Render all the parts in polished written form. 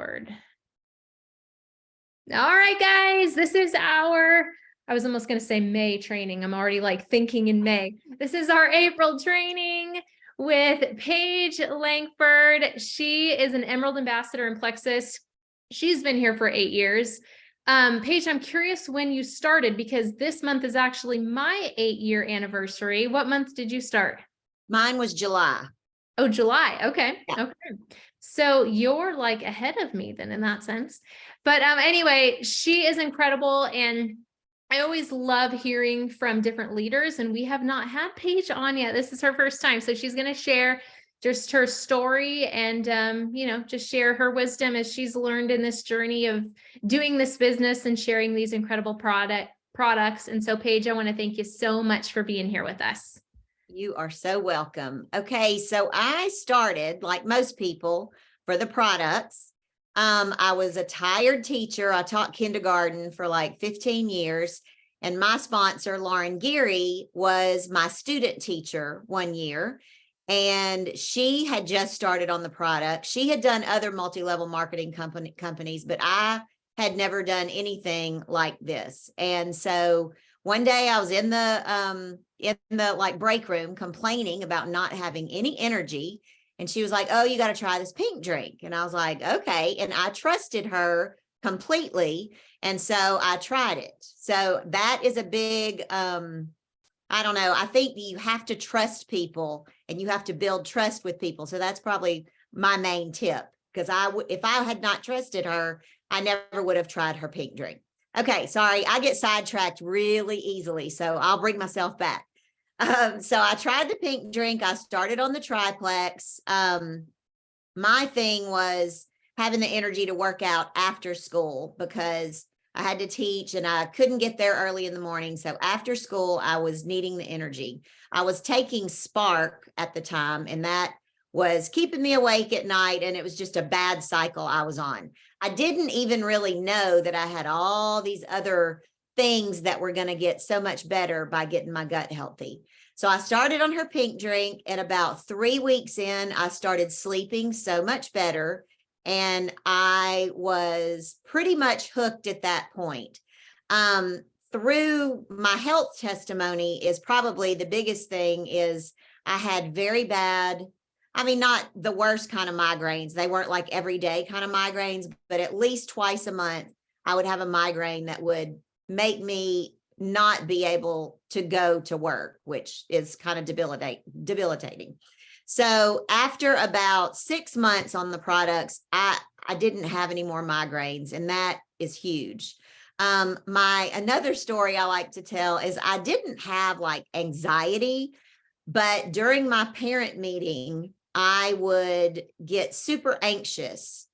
Lankford. All right, guys, this is I was almost going to say May training. I'm already like thinking in May. This is our April training with Paige Lankford. She is an Emerald Ambassador in Plexus. She's been here for 8 years. Paige, I'm curious when you started, because this month is actually my 8-year anniversary. What month did you start? Mine was July. Oh, July. Okay. Yeah. Okay. So you're like ahead of me then in that sense. But anyway, she is incredible. And I always love hearing from different leaders, and we have not had Paige on yet. This is her first time. So she's going to share just her story and, just share her wisdom as she's learned in this journey of doing this business and sharing these incredible products. And so Paige, I want to thank you so much for being here with us. You are so welcome. Okay, so I started, like most people, for the products. I was a tired teacher. I taught kindergarten for like 15 years. And my sponsor, Lauren Geary, was my student teacher 1 year. And she had just started on the product. She had done other multi-level marketing companies, but I had never done anything like this. And so one day I was in the like break room complaining about not having any energy. And she was like, "Oh, you got to try this pink drink." And I was like, "Okay." And I trusted her completely. And so I tried it. So that is a big, I don't know. I think you have to trust people and you have to build trust with people. So that's probably my main tip, because if I had not trusted her, I never would have tried her pink drink. Okay, sorry, I get sidetracked really easily, so I'll bring myself back. So I tried the pink drink. I started on the triplex. My thing was having the energy to work out after school, because I had to teach and I couldn't get there early in the morning. So after school, I was needing the energy. I was taking Spark at the time, and that was keeping me awake at night. And it was just a bad cycle I was on. I didn't even really know that I had all these other things that were going to get so much better by getting my gut healthy. So I started on her pink drink, and about 3 weeks in, I started sleeping so much better. And I was pretty much hooked at that point. Through my health testimony is probably the biggest thing is I had very bad, I mean, not the worst kind of migraines. They weren't like everyday kind of migraines, but at least twice a month, I would have a migraine that would make me not be able to go to work, which is kind of debilitating. So after about 6 months on the products, I didn't have any more migraines, and that is huge. Another story I like to tell is I didn't have like anxiety, but during my parent meeting, I would get super anxious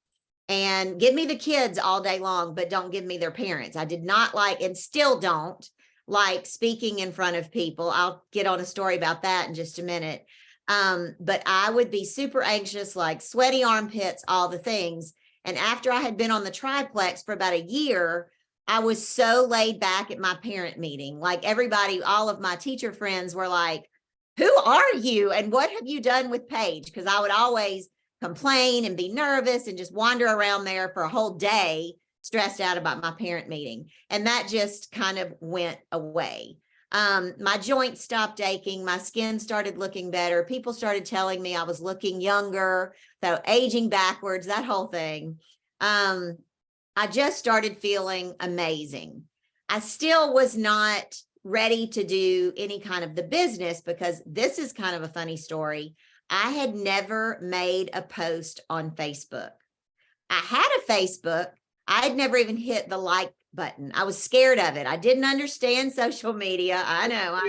and give me the kids all day long, but don't give me their parents. I did not like, and still don't like, speaking in front of people. I'll get on a story about that in just a minute. But I would be super anxious, like sweaty armpits, all the things. And after I had been on the triplex for about a year, I was so laid back at my parent meeting. Like everybody, all of my teacher friends were like, "Who are you? And what have you done with Paige?" Because I would always complain and be nervous and just wander around there for a whole day, stressed out about my parent meeting. And that just kind of went away. My joints stopped aching. My skin started looking better. People started telling me I was looking younger, so aging backwards, that whole thing. I just started feeling amazing. I still was not ready to do any kind of the business, because this is kind of a funny story. I had never made a post on Facebook. I had a Facebook. I had never even hit the like button. I was scared of it. I didn't understand social media. I know.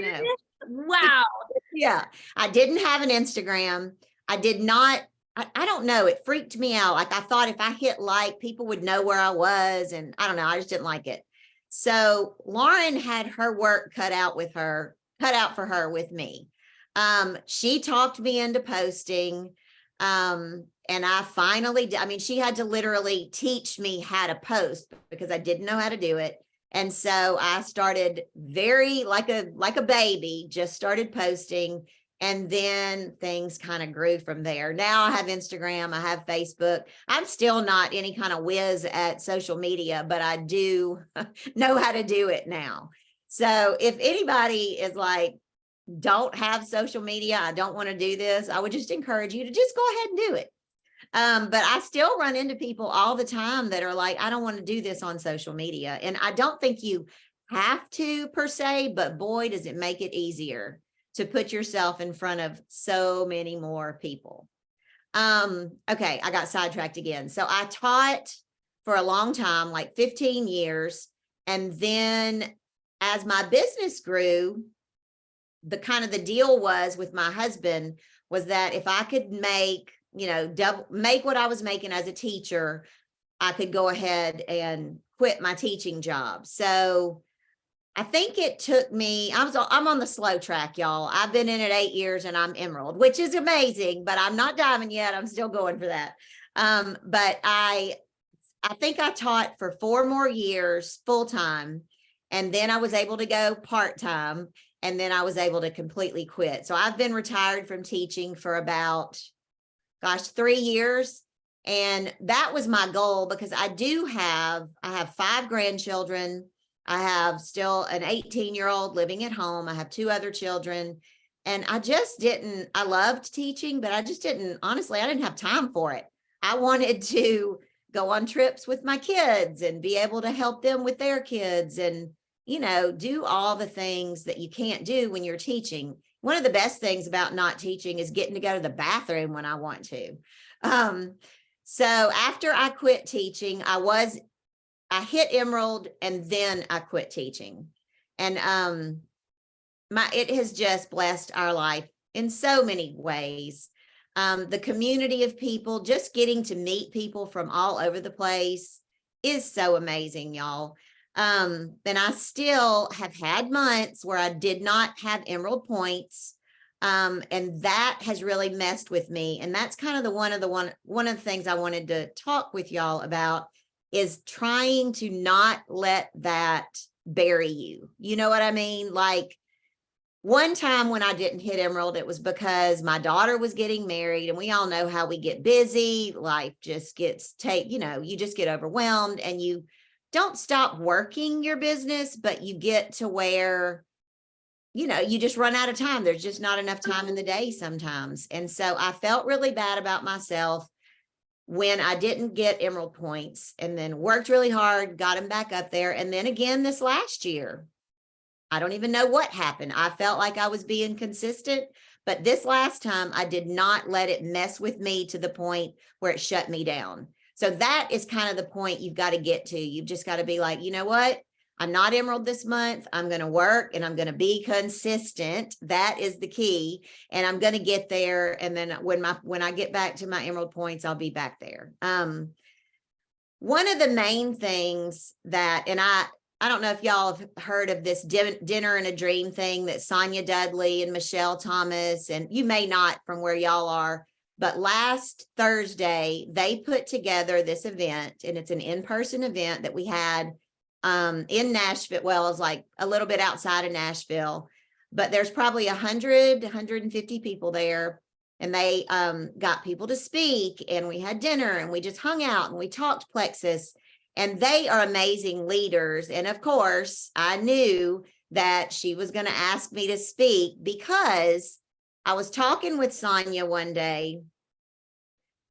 Wow. Yeah. I didn't have an Instagram. I did not, I don't know. It freaked me out. Like I thought if I hit like, people would know where I was. And I don't know. I just didn't like it. So Lauren had her work cut out for her with me. She talked me into posting. And I finally did. I mean, she had to literally teach me how to post because I didn't know how to do it. And so I started very like a baby, just started posting. And then things kind of grew from there. Now I have Instagram, I have Facebook. I'm still not any kind of whiz at social media, but I do know how to do it now. So if anybody is like, don't have social media, I don't want to do this, I would just encourage you to just go ahead and do it. But I still run into people all the time that are like, I don't want to do this on social media. And I don't think you have to per se, but boy, does it make it easier to put yourself in front of so many more people. Okay, I got sidetracked again. So I taught for a long time, like 15 years. And then as my business grew, the deal was with my husband was that if I could make, make what I was making as a teacher, I could go ahead and quit my teaching job. So I think it took me, I'm on the slow track, y'all. I've been in it 8 years and I'm emerald, which is amazing, but I'm not diamond yet. I'm still going for that. But I think I taught for 4 more years full time. And then I was able to go part time. And then I was able to completely quit. So I've been retired from teaching for about, 3 years. And that was my goal because I have 5 grandchildren. I have still an 18-year-old living at home. I have 2 other children. And I loved teaching, but I didn't have time for it. I wanted to go on trips with my kids and be able to help them with their kids and, do all the things that you can't do when you're teaching. One of the best things about not teaching is getting to go to the bathroom when I want to. So after I quit teaching, I hit emerald and then I quit teaching. And it has just blessed our life in so many ways. The community of people, just getting to meet people from all over the place is so amazing, y'all. And I still have had months where I did not have emerald points. And that has really messed with me. And that's kind of one of the things I wanted to talk with y'all about is trying to not let that bury you. You know what I mean? Like one time when I didn't hit emerald, it was because my daughter was getting married, and we all know how we get busy. Life just gets you just get overwhelmed, and you don't stop working your business, but you get to where, you just run out of time. There's just not enough time in the day sometimes. And so I felt really bad about myself when I didn't get emerald points, and then worked really hard, got them back up there. And then again, this last year, I don't even know what happened. I felt like I was being consistent, but this last time I did not let it mess with me to the point where it shut me down. So that is kind of the point you've got to get to. You've just got to be like, you know what? I'm not emerald this month. I'm going to work and I'm going to be consistent. That is the key. And I'm going to get there. And then when I get back to my emerald points, I'll be back there. One of the main things that, and I don't know if y'all have heard of this dinner and a dream thing that Sonia Dudley and Michelle Thomas, and you may not from where y'all are, but last Thursday, they put together this event, and it's an in-person event that we had in Nashville. Well, it's like a little bit outside of Nashville, but there's probably 150 people there, and they got people to speak, and we had dinner, and we just hung out and we talked Plexus, and they are amazing leaders. And of course, I knew that she was going to ask me to speak because I was talking with Sonia one day,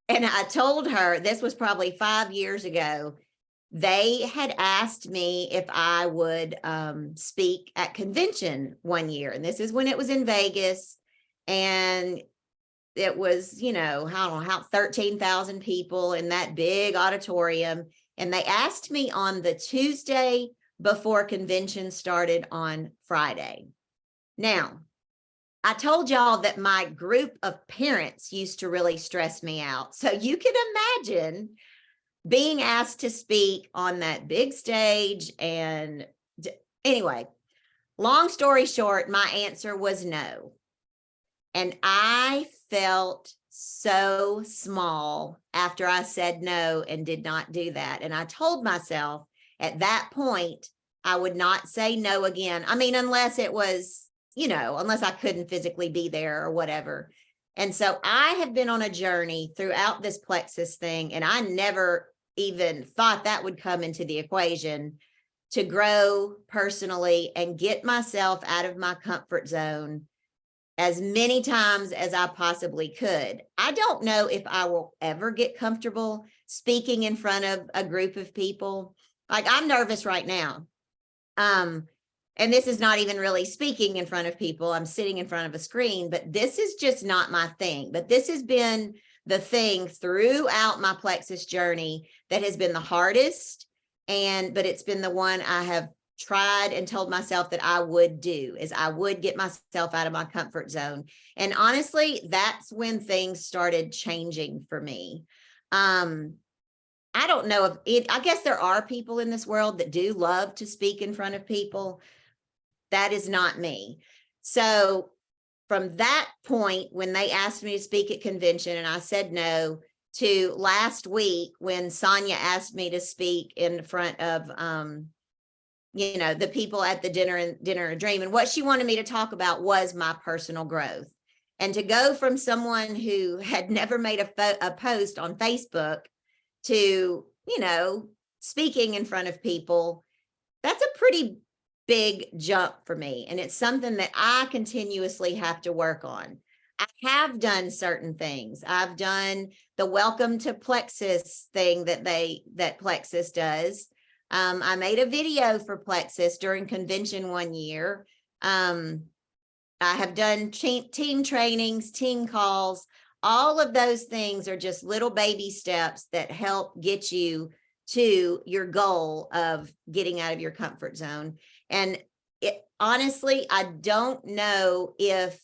and I told her, this was probably 5 years ago, they had asked me if I would speak at convention one year. And this is when it was in Vegas. And it was, I don't know how 13,000 people in that big auditorium. And they asked me on the Tuesday before convention started on Friday. Now, I told y'all that my group of parents used to really stress me out. So you can imagine being asked to speak on that big stage. And anyway, long story short, my answer was no. And I felt so small after I said no and did not do that. And I told myself at that point, I would not say no again. I mean, unless it was, unless I couldn't physically be there or whatever. And so I have been on a journey throughout this Plexus thing, and I never even thought that would come into the equation, to grow personally and get myself out of my comfort zone as many times as I possibly could. I don't know if I will ever get comfortable speaking in front of a group of people. Like, I'm nervous right now. And this is not even really speaking in front of people. I'm sitting in front of a screen, but this is just not my thing. But this has been the thing throughout my Plexus journey that has been the hardest. But it's been the one I have tried and told myself that I would do, is I would get myself out of my comfort zone. And honestly, that's when things started changing for me. I don't know I guess there are people in this world that do love to speak in front of people. That is not me. So from that point, when they asked me to speak at convention and I said no, to last week when Sonia asked me to speak in front of, the people at the dinner a dream. And what she wanted me to talk about was my personal growth. And to go from someone who had never made a post on Facebook to, speaking in front of people, that's a pretty big jump for me. And it's something that I continuously have to work on. I have done certain things. I've done the welcome to Plexus thing that Plexus does. I made a video for Plexus during convention one year. I have done team trainings, team calls. All of those things are just little baby steps that help get you to your goal of getting out of your comfort zone. And honestly, I don't know if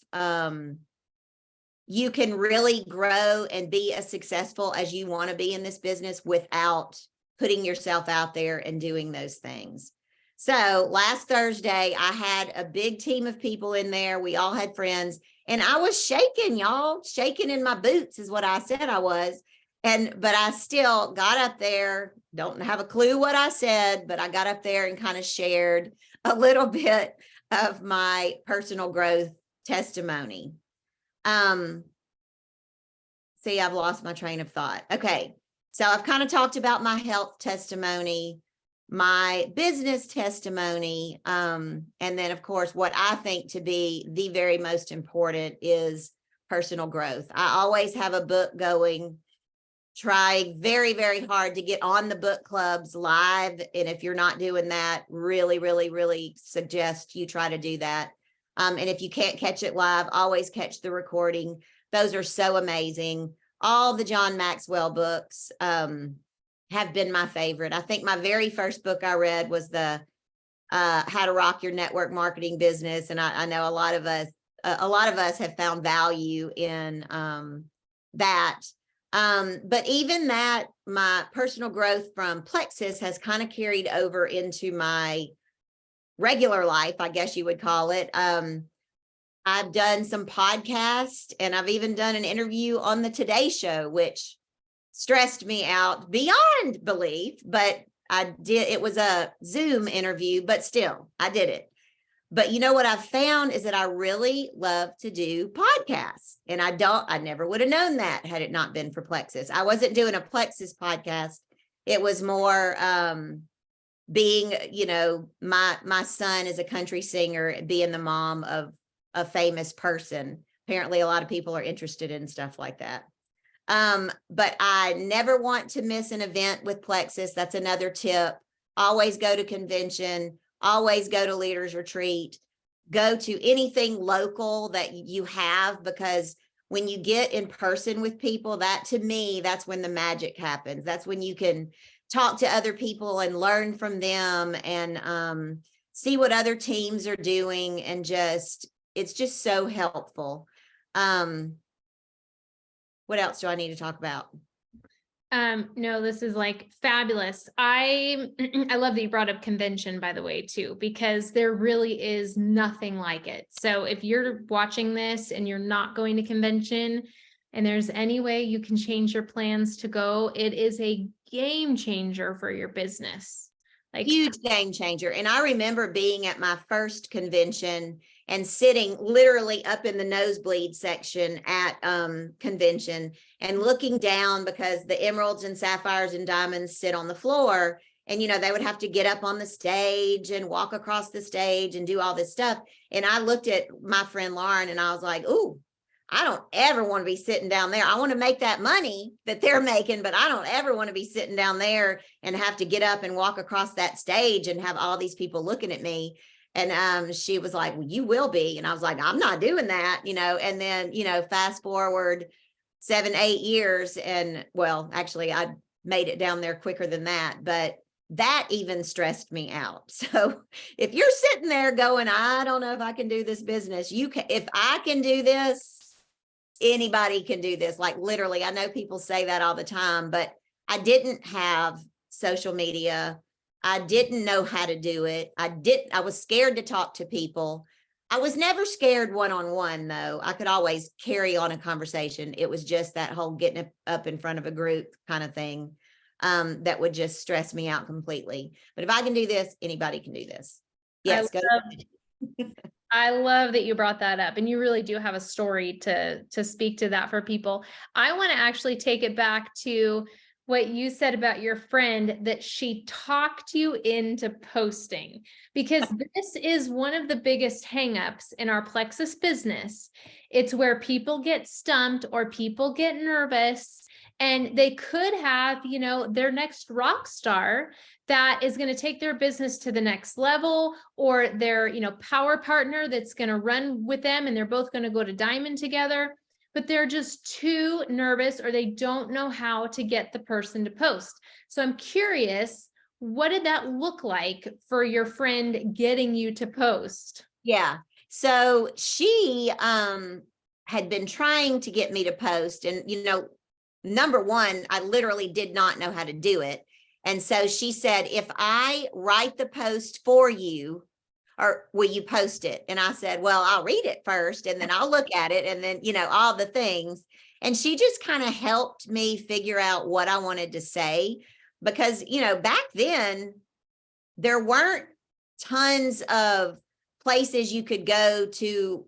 you can really grow and be as successful as you want to be in this business without putting yourself out there and doing those things. So last Thursday, I had a big team of people in there. We all had friends, and I was shaking, y'all. Shaking in my boots is what I said I was. But I still got up there, don't have a clue what I said, but I got up there and kind of shared a little bit of my personal growth testimony. See, I've lost my train of thought. Okay. So I've kind of talked about my health testimony, my business testimony, and then of course, what I think to be the very most important is personal growth. I always have a book going. Try very, very hard to get on the book clubs live. And if you're not doing that, really, really, really suggest you try to do that. And if you can't catch it live, always catch the recording. Those are so amazing. All the John Maxwell books have been my favorite. I think my very first book I read was the How to Rock Your Network Marketing Business. And I know a lot of us have found value in that. But even that, my personal growth from Plexus has kind of carried over into my regular life, I guess you would call it. I've done some podcasts, and I've even done an interview on the Today Show, which stressed me out beyond belief, but I did. It was a Zoom interview, but still, I did it. But you know what I've found is that I really love to do podcasts. And I never would have known that had it not been for Plexus. I wasn't doing a Plexus podcast. It was more being, my son is a country singer, being the mom of a famous person. Apparently a lot of people are interested in stuff like that. But I never want to miss an event with Plexus. That's another tip. Always go to convention. Always go to Leaders Retreat, go to anything local that you have, because when you get in person with people, that to me, that's when the magic happens. That's when you can talk to other people and learn from them and see what other teams are doing. And it's just so helpful. What else do I need to talk about? No, this is like fabulous. I love that you brought up convention, by the way, too, because there really is nothing like it. So if you're watching this and you're not going to convention and there's any way you can change your plans to go, it is a game changer for your business. Like, huge game changer. And I remember being at my first convention and sitting literally up in the nosebleed section at convention and looking down, because the emeralds and sapphires and diamonds sit on the floor. And, they would have to get up on the stage and walk across the stage and do all this stuff. And I looked at my friend Lauren and I was like, ooh, I don't ever want to be sitting down there. I want to make that money that they're making, but I don't ever want to be sitting down there and have to get up and walk across that stage and have all these people looking at me. And she was like, well, you will be. And I was like, I'm not doing that, and then, fast forward 7-8 years. And well, actually I made it down there quicker than that, but that even stressed me out. So if you're sitting there going, I don't know if I can do this business, if I can do this, anybody can do this. Like literally, I know people say that all the time, but I didn't have social media. I didn't know how to do it. I was scared to talk to people. I was never scared one-on-one though. I could always carry on a conversation. It was just that whole getting up in front of a group kind of thing that would just stress me out completely. But if I can do this, anybody can do this. Yes, go. I love that you brought that up, and you really do have a story to speak to that for people. I want to actually take it back to what you said about your friend, that she talked you into posting, because this is one of the biggest hangups in our Plexus business. It's where people get stumped or people get nervous, and they could have, their next rock star that is going to take their business to the next level, or their, power partner that's going to run with them and they're both going to go to diamond together, but they're just too nervous or they don't know how to get the person to post. So I'm curious, what did that look like for your friend getting you to post? Yeah. So she had been trying to get me to post, and number one, I literally did not know how to do it. And so she said, if I write the post for you, or will you post it? And I said, well, I'll read it first and then I'll look at it and then, all the things. And she just kind of helped me figure out what I wanted to say, because, back then there weren't tons of places you could go to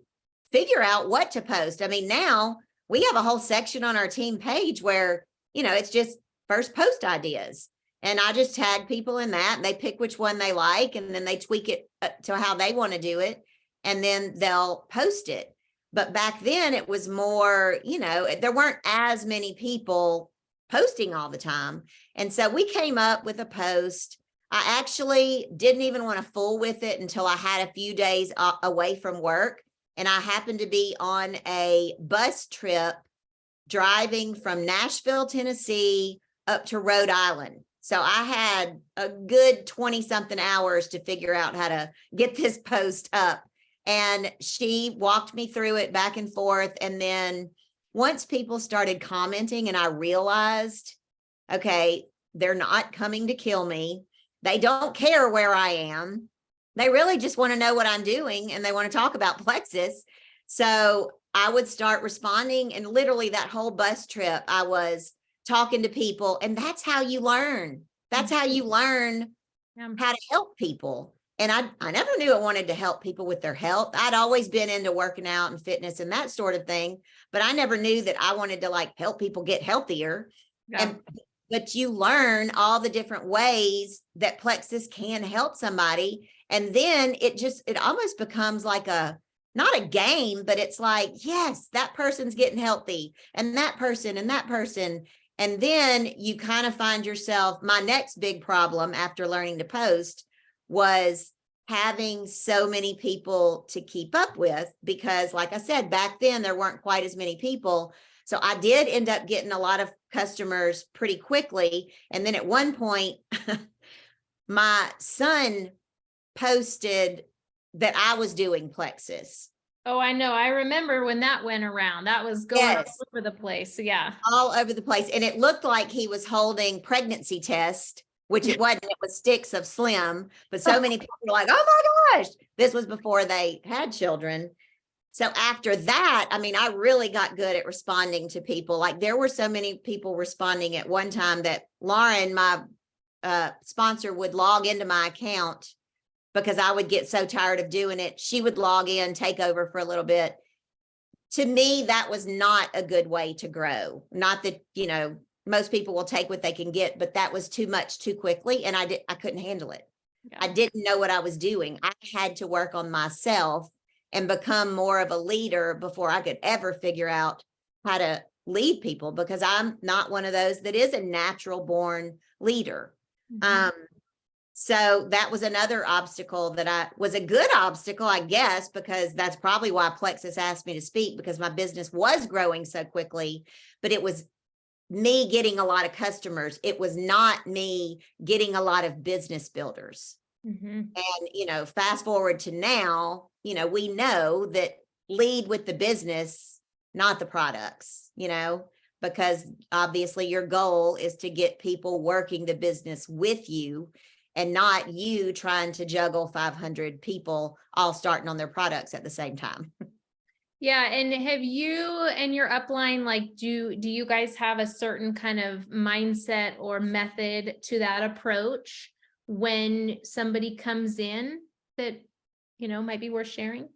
figure out what to post. I mean, now we have a whole section on our team page where, it's just first post ideas. And I just tag people in that, and they pick which one they like, and then they tweak it to how they want to do it, and then they'll post it. But back then it was more, there weren't as many people posting all the time. And so we came up with a post. I actually didn't even want to fool with it until I had a few days away from work. And I happened to be on a bus trip driving from Nashville, Tennessee up to Rhode Island. So I had a good 20 something hours to figure out how to get this post up. And she walked me through it back and forth. And then once people started commenting and I realized, okay, they're not coming to kill me. They don't care where I am. They really just want to know what I'm doing, and they want to talk about Plexus. So I would start responding, and literally that whole bus trip, I was talking to people, and that's how you learn. That's how you learn how to help people. And I never knew I wanted to help people with their health. I'd always been into working out and fitness and that sort of thing, but I never knew that I wanted to help people get healthier. Yeah. But you learn all the different ways that Plexus can help somebody. And then it almost becomes like not a game, but it's like, yes, that person's getting healthy, and that person and that person. And then you kind of find yourself, my next big problem after learning to post was having so many people to keep up with, because like I said, back then there weren't quite as many people. So I did end up getting a lot of customers pretty quickly. And then at one point, my son posted that I was doing Plexus. Oh, I know. I remember when that went around. That was going all over the place. Yeah. All over the place. And it looked like he was holding pregnancy test, which it wasn't. It was sticks of Slim. But so many people were like, oh my gosh, this was before they had children. So after that, I mean, I really got good at responding to people. Like there were so many people responding at one time that Lauren, my sponsor would log into my account because I would get so tired of doing it. She would log in, take over for a little bit. To me, that was not a good way to grow. Not that, most people will take what they can get, but that was too much too quickly. And I couldn't handle it. Yeah. I didn't know what I was doing. I had to work on myself and become more of a leader before I could ever figure out how to lead people, because I'm not one of those that is a natural born leader. Mhm. So that was another obstacle that was a good obstacle, I guess, because that's probably why Plexus asked me to speak, because my business was growing so quickly, but it was me getting a lot of customers. It was not me getting a lot of business builders. Mhm. And, fast forward to now, we know that lead with the business, not the products, because obviously your goal is to get people working the business with you and not you trying to juggle 500 people all starting on their products at the same time. Yeah, and have you and your upline, like, do you guys have a certain kind of mindset or method to that approach when somebody comes in that, might be worth sharing?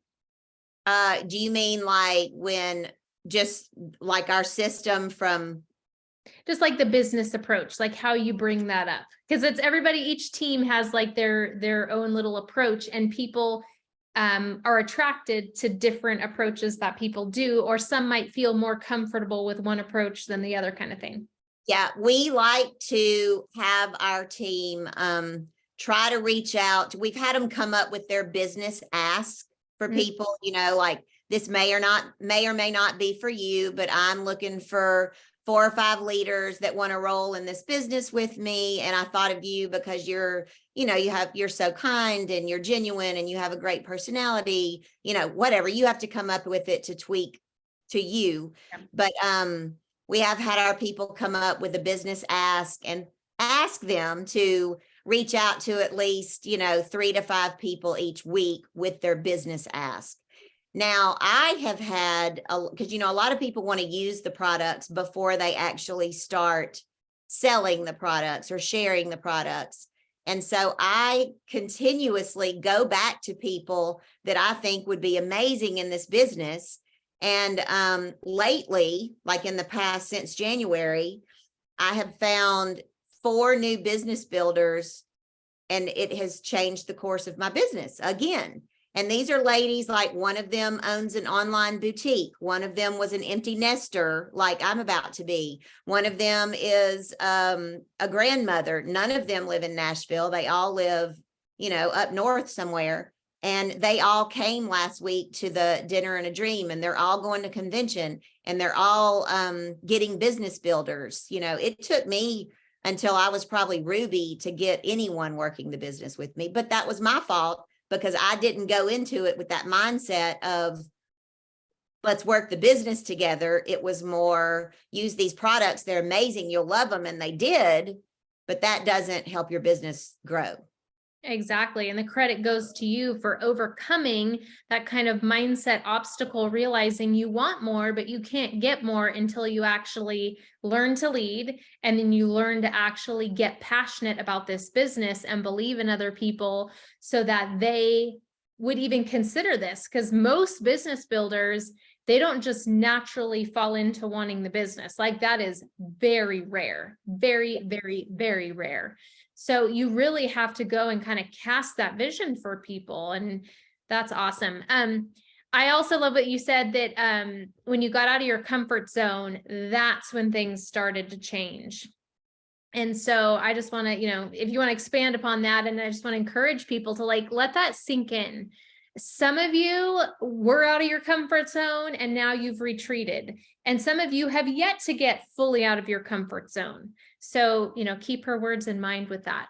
Do you mean like when just like our system from? Just like the business approach, like how you bring that up, because it's everybody, each team has like their own little approach, and people are attracted to different approaches that people do, or some might feel more comfortable with one approach than the other, kind of thing. Yeah, we like to have our team try to reach out. We've had them come up with their business ask for people, like this may or may not be for you, but I'm looking for 4 or 5 leaders that want to roll in this business with me. And I thought of you because you're so kind and you're genuine and you have a great personality, whatever. You have to come up with it to tweak to you. Yeah. But we have had our people come up with a business ask and ask them to reach out to at least, 3 to 5 people each week with their business ask. Now, I have had, because, a lot of people want to use the products before they actually start selling the products or sharing the products. And so I continuously go back to people that I think would be amazing in this business. And lately, like in the past, since January, I have found 4 new business builders, and it has changed the course of my business again. And these are ladies, like one of them owns an online boutique. One of them was an empty nester, like I'm about to be. One of them is a grandmother. None of them live in Nashville. They all live, up north somewhere. And they all came last week to the Dinner and a Dream, and they're all going to convention, and they're all getting business builders. It took me until I was probably Ruby to get anyone working the business with me, but that was my fault, because I didn't go into it with that mindset of let's work the business together. It was more use these products. They're amazing. You'll love them. And they did, but that doesn't help your business grow. Exactly. And the credit goes to you for overcoming that kind of mindset obstacle, realizing you want more, but you can't get more until you actually learn to lead. And then you learn to actually get passionate about this business and believe in other people so that they would even consider this. Because most business builders, they don't just naturally fall into wanting the business. Like that is very rare, very, very, very rare. So you really have to go and kind of cast that vision for people. And that's awesome. I also love what you said that when you got out of your comfort zone, that's when things started to change. And so I just want to, if you want to expand upon that, and I just want to encourage people to let that sink in. Some of you were out of your comfort zone and now you've retreated. And some of you have yet to get fully out of your comfort zone. So, keep her words in mind with that.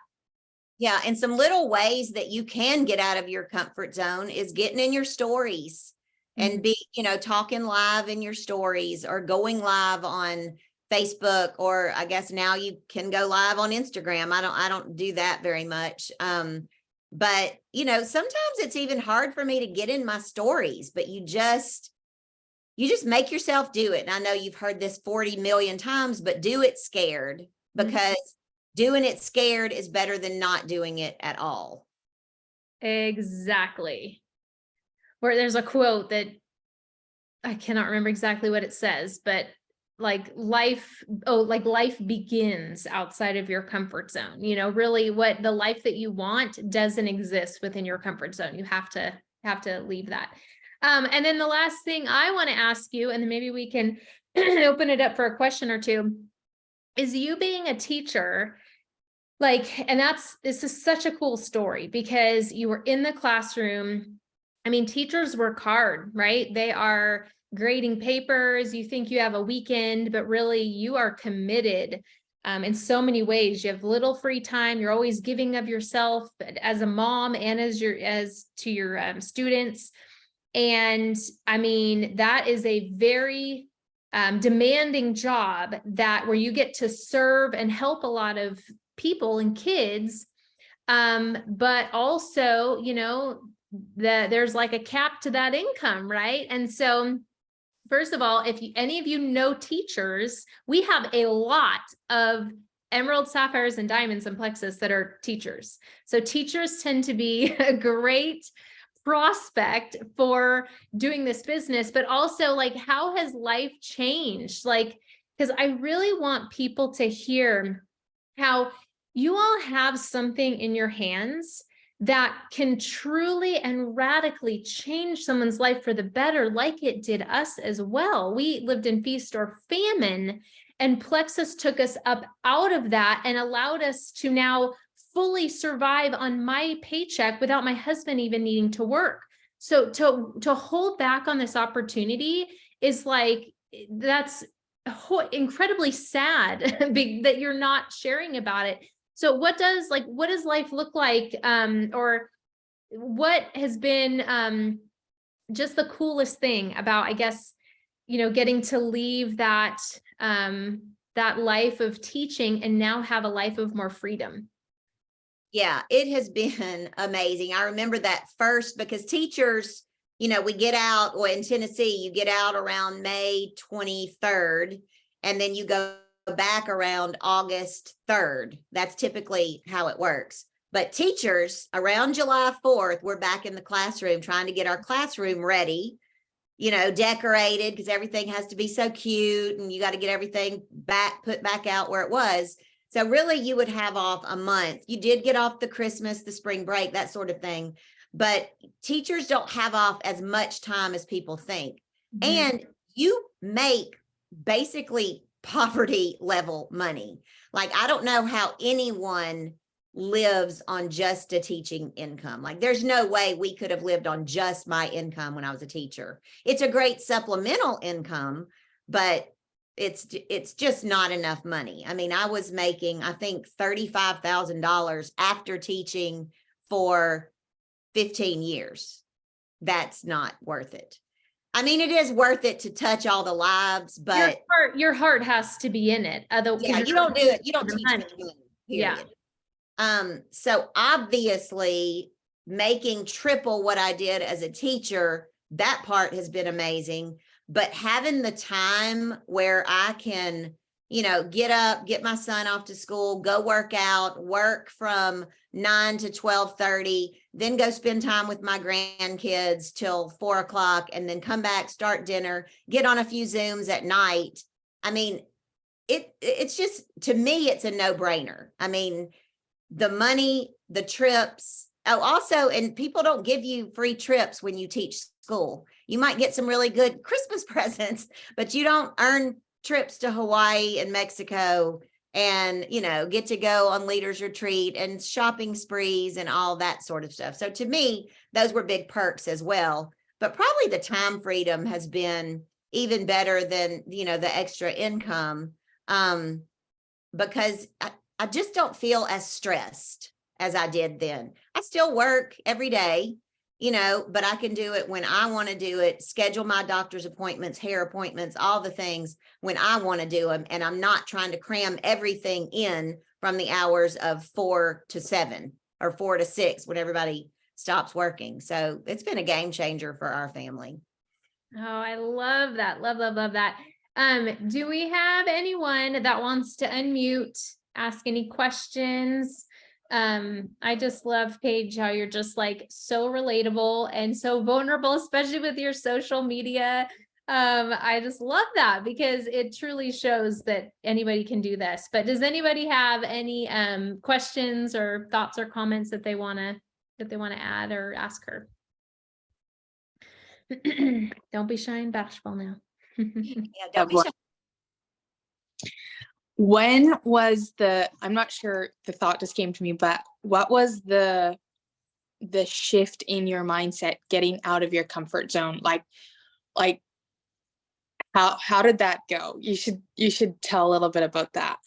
Yeah. And some little ways that you can get out of your comfort zone is getting in your stories and be, talking live in your stories, or going live on Facebook, or I guess now you can go live on Instagram. I don't do that very much. But, sometimes it's even hard for me to get in my stories, but you just make yourself do it. And I know you've heard this 40 million times, but do it scared, because Doing it scared is better than not doing it at all. Exactly. Where there's a quote that I cannot remember exactly what it says, but like life begins outside of your comfort zone. You know, really what the life that you want doesn't exist within your comfort zone. You have to leave that. And then the last thing I want to ask you, and then maybe we can open it up for a question or two, is you being a teacher, like, and this is such a cool story because you were in the classroom. I mean, teachers work hard, right? They are grading papers. You think you have a weekend, but really you are committed in so many ways. You have little free time. You're always giving of yourself as a mom and as to your students. And I mean, that is a very demanding job where you get to serve and help a lot of people and kids. But also, you know, there's like a cap to that income, right? And so first of all, if any of you know teachers, we have a lot of emerald, sapphires, and diamonds and plexus that are teachers. So teachers tend to be a great prospect for doing this business, but also like, how has life changed? Like, because I really want people to hear how you all have something in your hands that can truly and radically change someone's life for the better, like it did us as well. We lived in feast or famine, and Plexus took us up out of that and allowed us to now fully survive on my paycheck without my husband even needing to work. So to hold back on this opportunity is like, that's incredibly sad that you're not sharing about it. So what does life look like? Or what has been just the coolest thing about, I guess, you know, getting to leave that life of teaching and now have a life of more freedom? Yeah, it has been amazing. I remember that first, because teachers, you know, we get out, or in Tennessee, you get out around May 23rd, and then you go back around August 3rd. That's typically how it works. But teachers, around July 4th, we're back in the classroom trying to get our classroom ready, you know, decorated, because everything has to be so cute and you got to get everything put back out where it was. So really you would have off a month. You did get off the Christmas, the spring break, that sort of thing. But teachers don't have off as much time as people think. Mm-hmm. And you make basically poverty level money. Like, I don't know how anyone lives on just a teaching income. Like, there's no way we could have lived on just my income when I was a teacher. It's a great supplemental income, but it's just not enough money. I mean, I was making, I think, $35,000 after teaching for 15 years. That's not worth it. I mean, it is worth it to touch all the lives, but your heart has to be in it. yeah, you don't do it. You don't teach money. for the money, Yeah. period. So obviously making triple what I did as a teacher, that part has been amazing. But having the time where I can, you know, get up, get my son off to school, go work out, work from 9 to 12:30, then go spend time with my grandkids till 4 o'clock, and then come back, start dinner, get on a few Zooms at night. I mean, it's just, to me, it's a no-brainer. I mean, the money, the trips. Oh, also, and people don't give you free trips when you teach school. You might get some really good Christmas presents, but you don't earn trips to Hawaii and Mexico and, you know, get to go on leaders retreat and shopping sprees and all that sort of stuff. So to me, those were big perks as well. But probably the time freedom has been even better than, you know, the extra income, because I just don't feel as stressed as I did then. I still work every day, you know, but I can do it when I want to do it, schedule my doctor's appointments, hair appointments, all the things when I want to do them. And I'm not trying to cram everything in from the hours of 4 to 7 or 4 to 6 when everybody stops working. So it's been a game changer for our family. Oh, I love that. Love, love, love that. Do we have anyone that wants to unmute ask any questions. I just love, Paige, how you're just like so relatable and so vulnerable, especially with your social media. I just love that because it truly shows that anybody can do this. But does anybody have any questions or thoughts or comments that they want to add or ask her? Don't be shy and bashful now. Yeah, don't be shy. When was I'm not sure, the thought just came to me, but what was the shift in your mindset getting out of your comfort zone? Like how did that go? You should tell a little bit about that.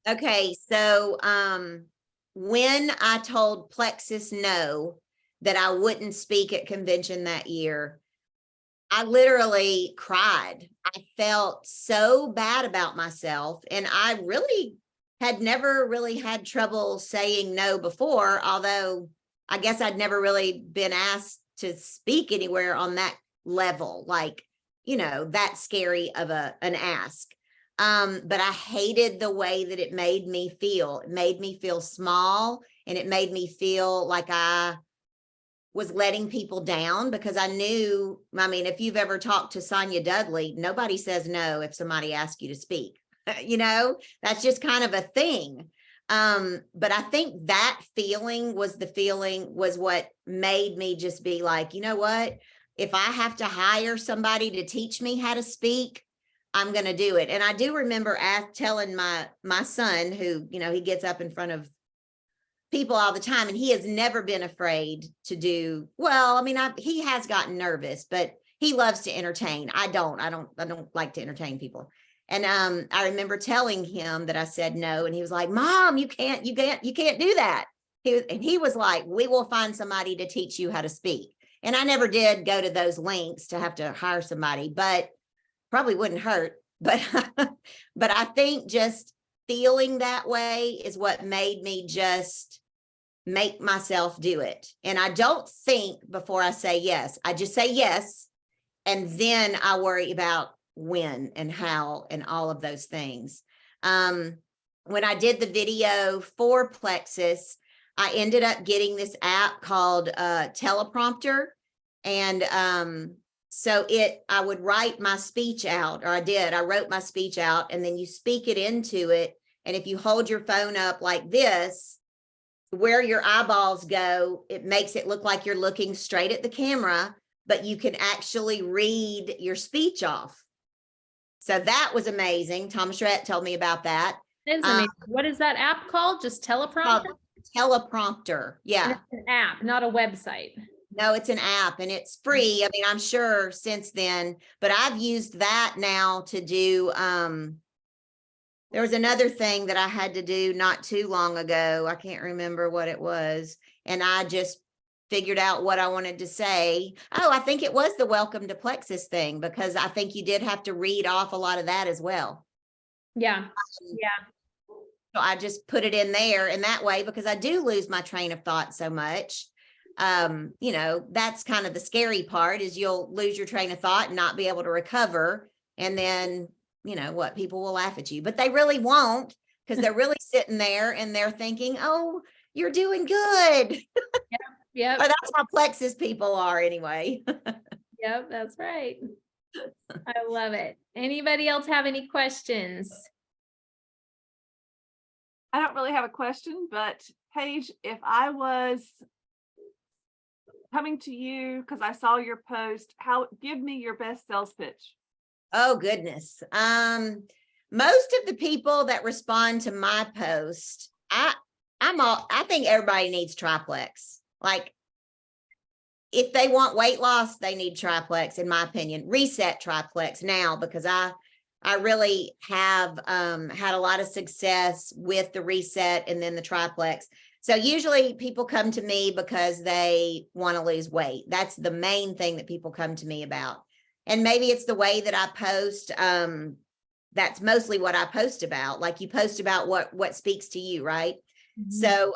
Okay, so when I told Plexus no, that I wouldn't speak at convention that year, I literally cried. I felt so bad about myself, and I really had never really had trouble saying no before, although I guess I'd never really been asked to speak anywhere on that level, like, that scary of an ask. But I hated the way that it made me feel. It made me feel small, and it made me feel like I was letting people down, because I knew, if you've ever talked to Sonia Dudley, nobody says no if somebody asks you to speak. That's just kind of a thing. But I think that feeling was what made me just be like, you know what? If I have to hire somebody to teach me how to speak, I'm going to do it. And I do remember telling my son, who, he gets up in front of people all the time, and he has never been afraid to do well. He has gotten nervous, but he loves to entertain. I don't like to entertain people. And I remember telling him that I said no, and he was like, "Mom, you can't do that." He was like, "We will find somebody to teach you how to speak." And I never did go to those lengths to have to hire somebody, but probably wouldn't hurt. But but I think just feeling that way is what made me just make myself do it. And I don't think before I say yes. I just say yes, and then I worry about when and how and all of those things. When I did the video for Plexus, I ended up getting this app called Teleprompter. And so I would write my speech out, or I wrote my speech out, and then you speak it into it. And if you hold your phone up like this, where your eyeballs go, it makes it look like you're looking straight at the camera, but you can actually read your speech off. So that was amazing. Tom Shrett told me about that. It's amazing. What is that app called? Just Teleprompter? Teleprompter. Yeah. And it's an app, not a website. No, it's an app, and it's free. I'm sure since then, but I've used that now to do, there was another thing that I had to do not too long ago. I can't remember what it was. And I just figured out what I wanted to say. Oh, I think it was the welcome to Plexus thing, because I think you did have to read off a lot of that as well. Yeah. Yeah. So I just put it in there in that way, because I do lose my train of thought so much. That's kind of the scary part, is you'll lose your train of thought and not be able to recover. And then, what, people will laugh at you, but they really won't, because they're really sitting there and they're thinking, "Oh, you're doing good." Yeah. Or that's how Plexus people are anyway. Yep, that's right. I love it. Anybody else have any questions? I don't really have a question, but Paige, if I was coming to you because I saw your post, give me your best sales pitch. Oh, goodness. Most of the people that respond to my post, I think everybody needs triplex. Like, if they want weight loss, they need triplex, in my opinion. Reset triplex now, because I really have had a lot of success with the reset and then the triplex. So usually people come to me because they want to lose weight. That's the main thing that people come to me about. And maybe it's the way that I post. That's mostly what I post about. Like, you post about what speaks to you, right? Mm-hmm. So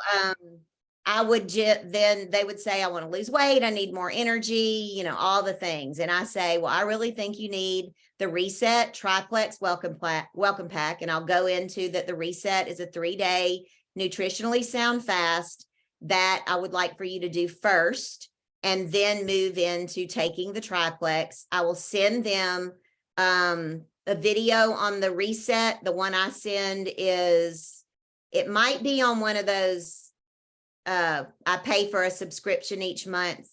I would then they would say, "I want to lose weight. I need more energy, all the things." And I say, "Well, I really think you need the Reset Triplex Welcome Pack, and I'll go into that. The Reset is a 3-day nutritionally sound fast that I would like for you to do first, and then move into taking the Triplex. I will send them a video on the Reset. The one I send is, it might be on one of those, I pay for a subscription each month.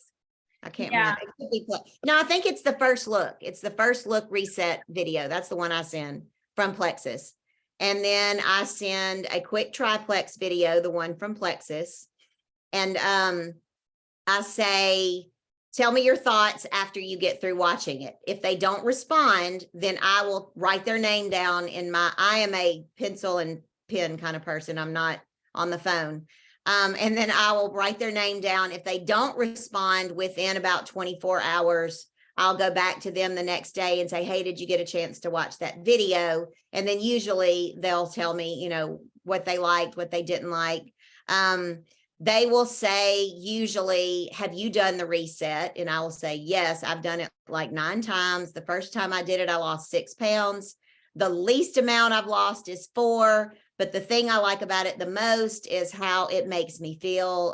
I can't remember. It could be, no, I think it's the First Look. It's the First Look Reset video. That's the one I send from Plexus. And then I send a quick Triplex video, the one from Plexus. And I say, tell me your thoughts after you get through watching it. If they don't respond, then I will write their name down in I am a pencil and pen kind of person. I'm not on the phone. And then I will write their name down. If they don't respond within about 24 hours, I'll go back to them the next day and say, hey, did you get a chance to watch that video? And then usually they'll tell me, you know, what they liked, what they didn't like. They will say, usually, have you done the Reset? And I will say, yes, I've done it like 9 times. The first time I did it, I lost 6 pounds. The least amount I've lost is 4. But the thing I like about it the most is how it makes me feel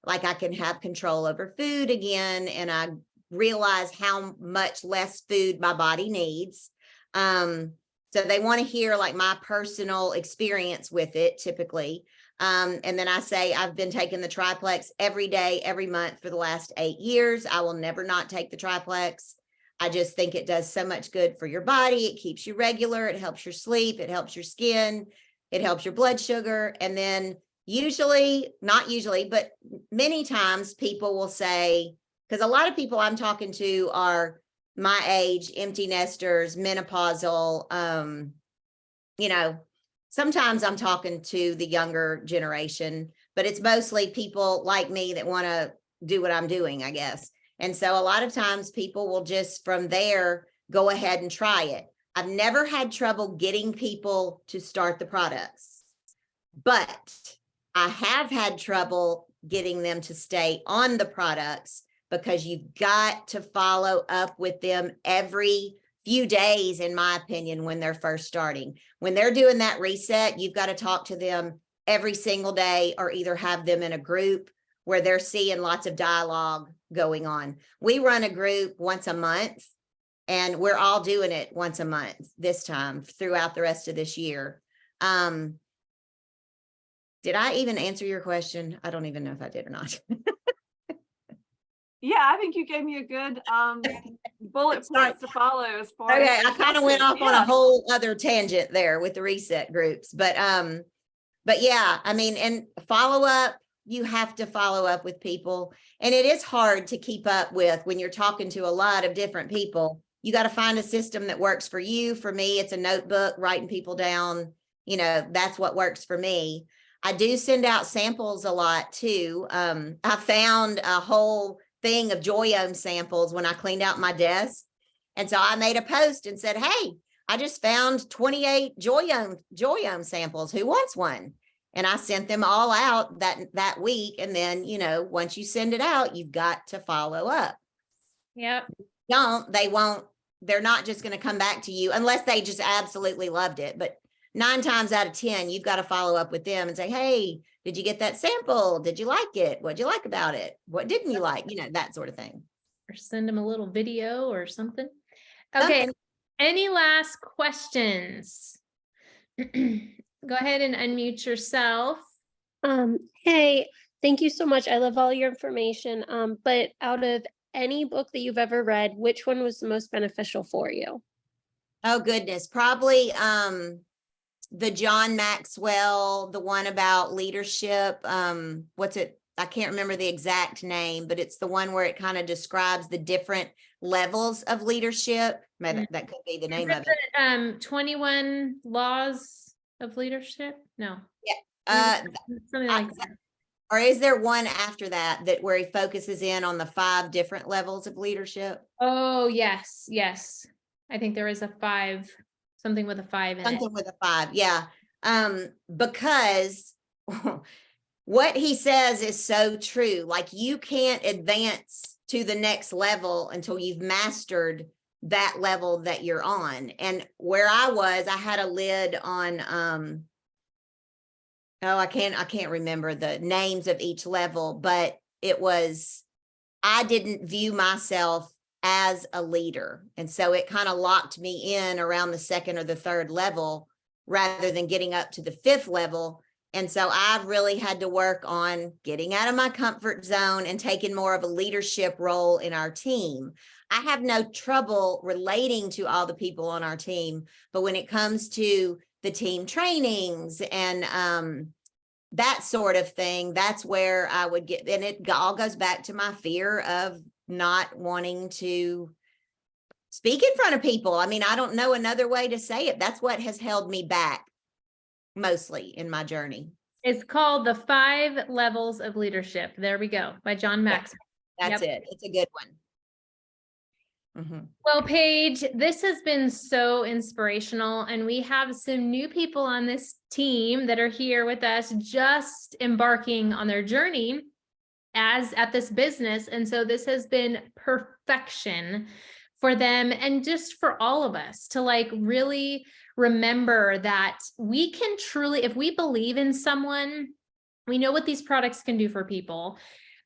like I can have control over food again. And I realize how much less food my body needs. So they want to hear like my personal experience with it typically. And then I say, I've been taking the Triplex every day, every month for the last 8 years. I will never not take the Triplex. I just think it does so much good for your body. It keeps you regular. It helps your sleep. It helps your skin. It helps your blood sugar. And then usually, not usually, but many times people will say, because a lot of people I'm talking to are my age, empty nesters, menopausal, you know, sometimes I'm talking to the younger generation, but it's mostly people like me that want to do what I'm doing, I guess. And so a lot of times people will just from there go ahead and try it. I've never had trouble getting people to start the products, but I have had trouble getting them to stay on the products because you've got to follow up with them every few days, in my opinion, when they're first starting. When they're doing that Reset, you've got to talk to them every single day or either have them in a group where they're seeing lots of dialogue going on. We run a group once a month. And we're all doing it once a month this time throughout the rest of this year. Did I even answer your question? I don't even know if I did or not. Yeah, I think you gave me a good bullet points to follow as far as. Okay, I kind of went off on a whole other tangent there with the Reset groups, but yeah, I mean, and follow up, you have to follow up with people, and it is hard to keep up with when you're talking to a lot of different people. You got to find a system that works for you. For me, it's a notebook, writing people down. You know, that's what works for me. I do send out samples a lot too. I found a whole thing of Joyome samples when I cleaned out my desk. And so I made a post and said, hey, I just found 28 Joyome samples. Who wants one? And I sent them all out that week. And then, you know, once you send it out, you've got to follow up. Yep. They're not just going to come back to you unless they just absolutely loved it. But 9 times out of 10, you've got to follow up with them and say, hey, did you get that sample? Did you like it? What'd you like about it? What didn't you like? You know, that sort of thing. Or send them a little video or something. Okay. Any last questions? Go ahead and unmute yourself. Hey, thank you so much. I love all your information. But out of any book that you've ever read, which one was the most beneficial for you? Oh goodness, probably the John Maxwell, the one about leadership. What's it? I can't remember the exact name, but it's the one where it kind of describes the different levels of leadership. Maybe that could be the name of it. 21 Laws of Leadership? No. Yeah. Something like that. Or is there one after that where he focuses in on the 5 different levels of leadership? Oh, yes. Yes. I think there is a 5, something with a 5 in it. Something with a 5. Yeah. Because what he says is so true. Like you can't advance to the next level until you've mastered that level that you're on. And where I was, I had a lid on, I can't remember the names of each level, but I didn't view myself as a leader. And so it kind of locked me in around the second or the third level rather than getting up to the fifth level. And so I've really had to work on getting out of my comfort zone and taking more of a leadership role in our team. I have no trouble relating to all the people on our team, but when it comes to the team trainings and that sort of thing, that's where I would get, and it all goes back to my fear of not wanting to speak in front of people. I mean, I don't know another way to say it. That's what has held me back mostly in my journey. It's called The 5 Levels of Leadership. There we go, by John Maxwell. That's Yep. it. It's a good one. Well, Paige, this has been so inspirational, and we have some new people on this team that are here with us, just embarking on their journey at this business. And so this has been perfection for them, and just for all of us to like really remember that we can truly, if we believe in someone, we know what these products can do for people.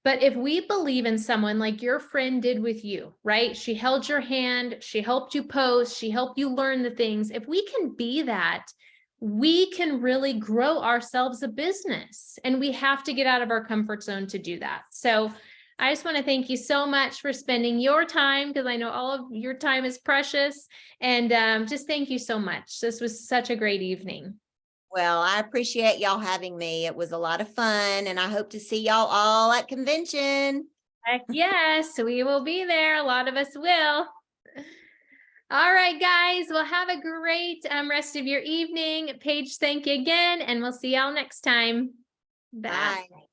But if we believe in someone like your friend did with you, right? She held your hand, she helped you post, she helped you learn the things. If we can be that, we can really grow ourselves a business, and we have to get out of our comfort zone to do that. So I just want to thank you so much for spending your time, because I know all of your time is precious, and just thank you so much. This was such a great evening. Well, I appreciate y'all having me. It was a lot of fun, and I hope to see y'all all at convention. Heck yes, we will be there. A lot of us will. All right, guys. Well, have a great rest of your evening. Paige, thank you again, and we'll see y'all next time. Bye. Bye.